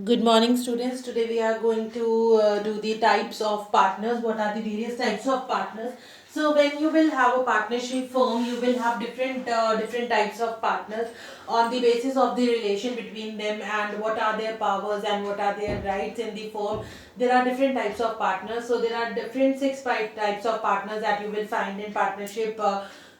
Good morning, students. Today we are going to do the types of partners. What are the various types of partners? So when you will have a partnership firm, you will have different types of partners on the basis of the relation between them and what are their powers and what are their rights in the firm. There are different types of partners. So there are different types of partners that you will find in partnership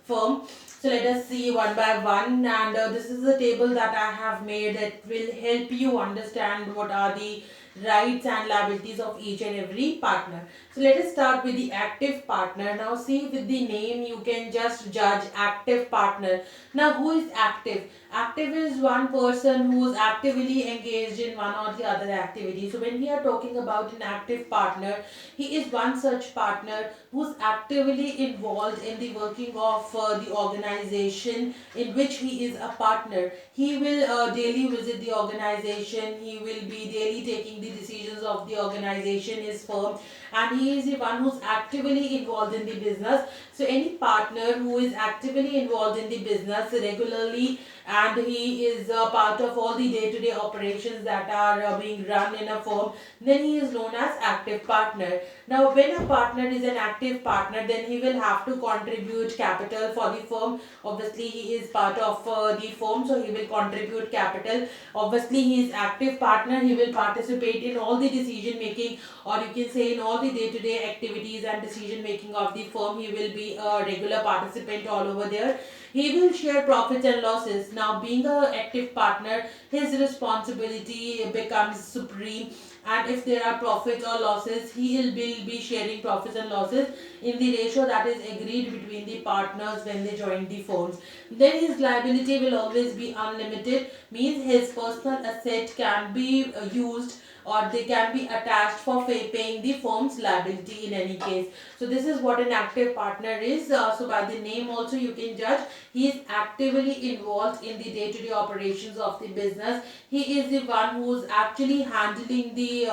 firm. So let us see one by one, and this is the table that I have made that will help you understand what are the rights and liabilities of each and every partner. So let us start with the active partner. Now see, with the name you can just judge active partner. Now who is active? Active is one person who is actively engaged in one or the other activity. So when we are talking about an active partner, he is one such partner who's actively involved in the working of the organization in which he is a partner. He will daily visit the organization, he will be daily taking the decisions of the organization, his firm, and he is the one who's actively involved in the business. So any partner who is actively involved in the business regularly, and he is a part of all the day-to-day operations that are being run in a firm, then he is known as active partner. Now when a partner is an active partner, then he will have to contribute capital for the firm. Obviously he is part of the firm, so he will contribute capital. Obviously he is active partner, he will participate in all the decision making, or you can say in all the day-to-day activities and decision making of the firm. He will be a regular participant all over there. He will share profits and losses. Now being a active partner, his responsibility becomes supreme, and if there are profits or losses, he will be sharing profits and losses in the ratio that is agreed between the partners when they join the firms. Then his liability will always be unlimited, means his personal asset can be used, or they can be attached for paying the firm's liability in any case. So this is what an active partner is. So by the name also you can judge, he is actively involved in the day-to-day operations of the business. He is the one who is actually handling the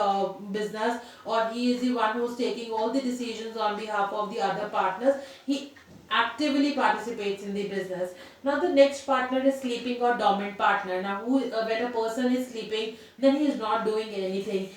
business, or he is the one who is taking all the decisions on behalf of the other partners. He actively participates in the business. Now the next partner is sleeping or dormant partner. Now when a person is sleeping, then he is not doing anything.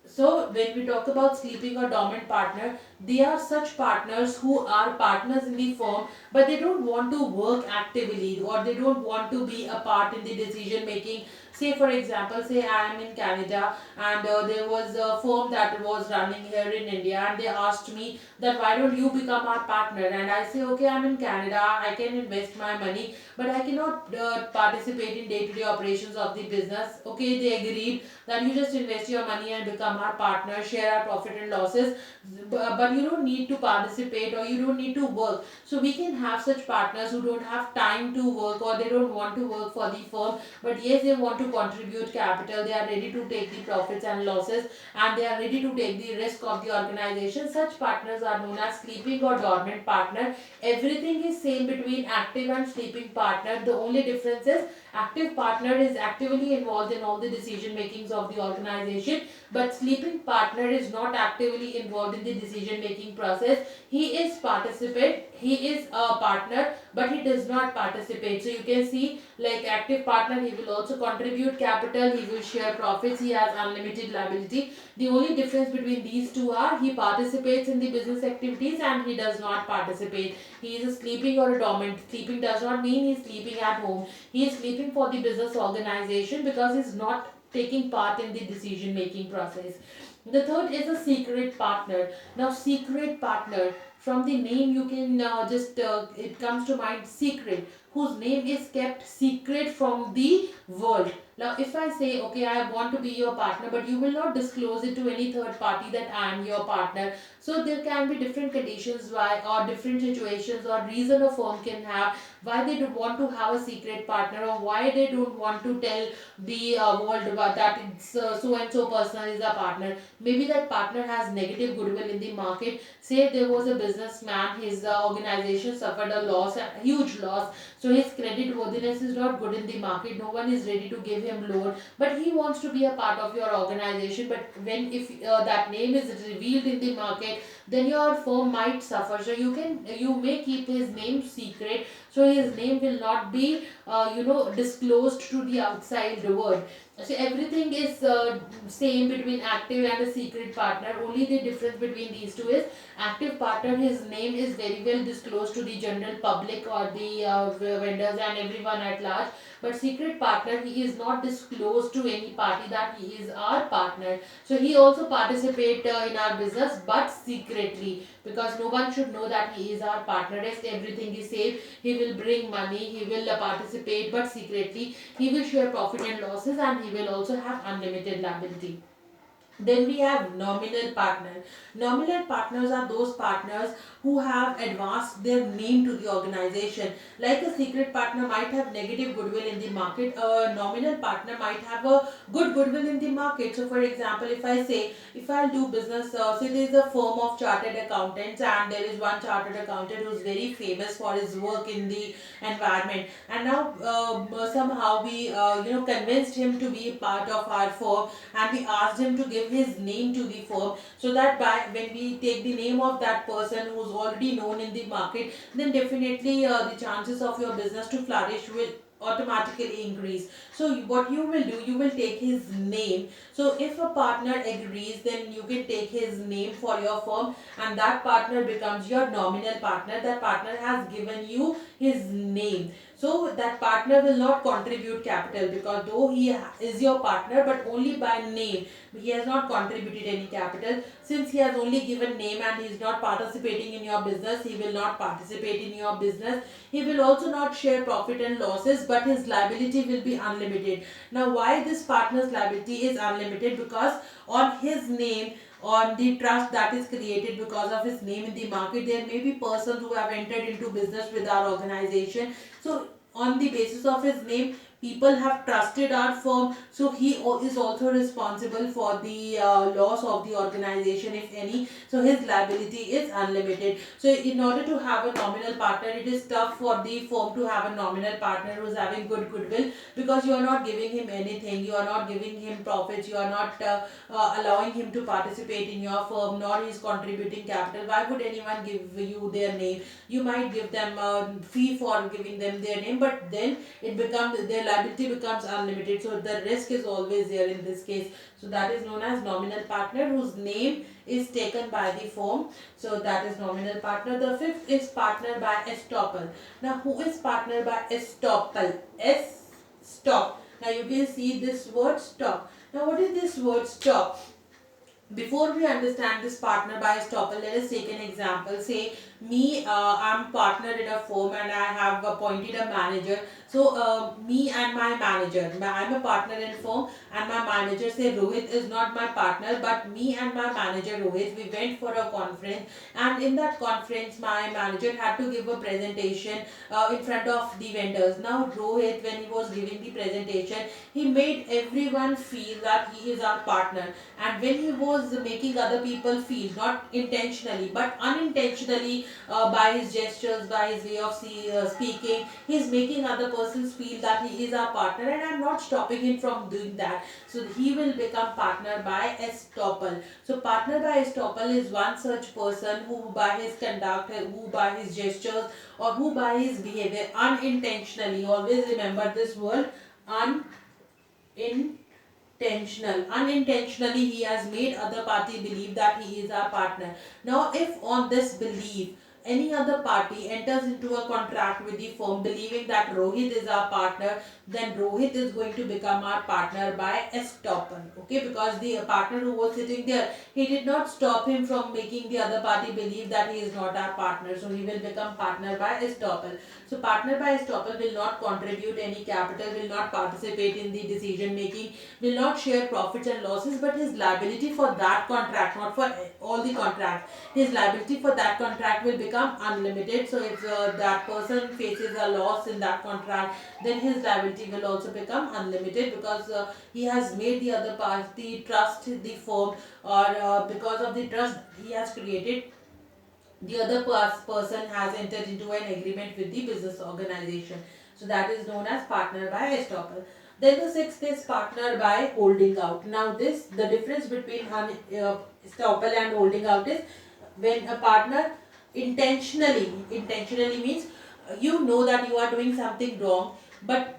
So when we talk about sleeping or dormant partner, they are such partners who are partners in the firm, but they don't want to work actively, or they don't want to be a part in the decision making. Say for example, say I am in Canada, and there was a firm that was running here in India, and they asked me that why don't you become our partner, and I say okay, I'm in Canada, I can invest my money, but I cannot participate in day-to-day operations of the business. Okay, they agreed that you just invest your money and become our partner, share our profit and losses, but you don't need to participate, or you don't need to work. So we can have such partners who don't have time to work, or they don't want to work for the firm, but yes, they want to contribute capital, they are ready to take the profits and losses, and they are ready to take the risk of the organization. Such partners are known as sleeping or dormant partner. Everything is same between active and sleeping partner. The only difference is active partner is actively involved in all the decision makings of the organization, but sleeping partner is not actively involved in the decision making process. He is participant, he is a partner, but he does not participate. So you can see, like active partner, he will also contribute capital, he will share profits, he has unlimited liability. The only difference between these two are he participates in the business activities and he does not participate. He is a sleeping or a dormant. Sleeping does not mean he is sleeping at home. He is sleeping for the business organization because he is not taking part in the decision making process. The third is a secret partner. Now, secret partner, from the name you can it comes to mind secret, whose name is kept secret from the world. Now, if I say, okay, I want to be your partner, but you will not disclose it to any third party that I am your partner. So there can be different conditions why, or different situations or reason a firm can have why they don't want to have a secret partner, or why they don't want to tell the world about that it's so and so person is a partner. Maybe that partner has negative goodwill in the market. Say there was a businessman, his organization suffered a loss, a huge loss, so his credit worthiness is not good in the market, no one is ready to give him loan, but he wants to be a part of your organization. But when if that name is revealed in the market, then your firm might suffer. So you may keep his name secret, so his name will not be disclosed to the outside world. So everything is same between active and a secret partner. Only the difference between these two is active partner, his name is very well disclosed to the general public or the vendors and everyone at large. But secret partner, he is not disclosed to any party that he is our partner. So he also participate in our business, but secretly, because no one should know that he is our partner. Rest everything is safe. He will bring money, he will participate, but secretly he will share profit and losses, and he will also have unlimited liability. Then we have nominal partner. Nominal partners are those partners who have advanced their name to the organization. Like a secret partner might have negative goodwill in the market, a nominal partner might have a good goodwill in the market. So, for example, if I say, if I'll do business, say there is a firm of chartered accountants, and there is one chartered accountant who is very famous for his work in the environment, and now somehow we convinced him to be a part of our firm, and we asked him to give his name to the firm, so that by when we take the name of that person who's already known in the market, then definitely the chances of your business to flourish will automatically increase. So what you will do, you will take his name. So if a partner agrees, then you can take his name for your firm, and that partner becomes your nominal partner. That partner has given you his name. So that partner will not contribute capital, because though he is your partner, but only by name, he has not contributed any capital. Since he has only given name and he is not participating in your business, he will not participate in your business. He will also not share profit and losses, but his liability will be unlimited. Now why this partner's liability is unlimited? Because on his name, on the trust that is created because of his name in the market, there may be persons who have entered into business with our organization. So on the basis of his name, people have trusted our firm, so he is also responsible for the loss of the organization if any. So his liability is unlimited. So in order to have a nominal partner, it is tough for the firm to have a nominal partner who is having good goodwill, because you are not giving him anything, you are not giving him profits, you are not allowing him to participate in your firm, nor he is contributing capital. Why would anyone give you their name? You might give them a fee for giving them their name, but then it becomes, their liability becomes unlimited. So the risk is always there in this case. So that is known as nominal partner, whose name is taken by the firm. So that is nominal partner. The fifth is partner by estoppel. Now who is partner by estoppel? Stop. Now you can see this word stop. Now what is this word stop? Before we understand this partner by estoppel, let us take an example. Say me, I'm partner in a firm and I have appointed a manager. So me and my manager, I'm a partner in firm, and my manager, say Rohit is not my partner, but me and my manager Rohit, we went for a conference, and in that conference my manager had to give a presentation in front of the vendors. Now Rohit, when he was giving the presentation, he made everyone feel that he is our partner, and when he was making other people feel, not intentionally but unintentionally, by his gestures, by his way of speaking, he is making other persons feel that he is our partner, and I'm not stopping him from doing that. So he will become partner by estoppel. So partner by estoppel is one such person who by his conduct, who by his gestures, or who by his behavior unintentionally, always remember this word, unintentionally he has made other party believe that he is our partner. Now if on this belief any other party enters into a contract with the firm believing that Rohit is our partner, then Rohit is going to become our partner by estoppel. Okay, because the partner who was sitting there, he did not stop him from making the other party believe that he is not our partner, so he will become partner by estoppel. So partner by estoppel will not contribute any capital, will not participate in the decision making, will not share profits and losses, but his liability for that contract, not for all the contracts, his liability for that contract will become unlimited. So if that person faces a loss in that contract, then his liability will also become unlimited, because he has made the other party trust the firm, or because of the trust he has created, the other person has entered into an agreement with the business organization. So that is known as partner by estoppel. Then the sixth is partner by holding out. Now this, the difference between estoppel and holding out is when a partner intentionally means you know that you are doing something wrong, but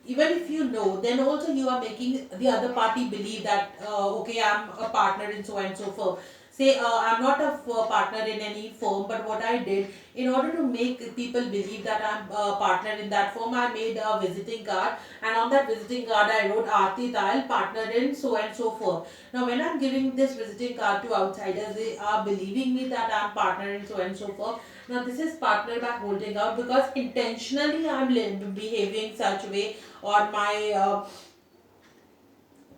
even if you know, then also you are making the other party believe that okay, I'm a partner in so and so firm. Say I'm not a partner in any firm, but what I did, in order to make people believe that I'm a partner in that firm, I made a visiting card, and on that visiting card I wrote Aarti Tile, partner in so and so firm. Now when I'm giving this visiting card to outsiders, they are believing me that I'm partner in so and so firm. Now this is partner by holding out, because intentionally I'm behaving such way, or my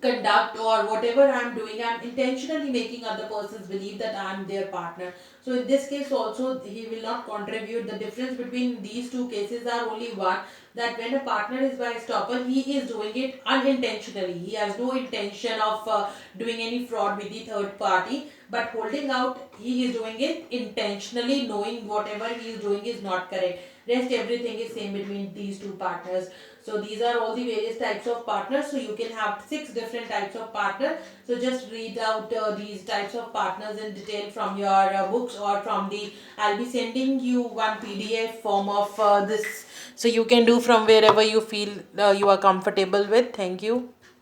conduct or whatever I'm doing, I'm intentionally making other persons believe that I'm their partner. So in this case also he will not contribute. The difference between these two cases are only one, that when a partner is by estoppel, he is doing it unintentionally. He has no intention of doing any fraud with the third party. But holding out, he is doing it intentionally, knowing whatever he is doing is not correct. Rest everything is same between these two partners. So these are all the various types of partners. So you can have 6 different types of partner. So just read out these types of partners in detail from your books, or from the, I'll be sending you one PDF form of this. So you can do from wherever you feel you are comfortable with. Thank you.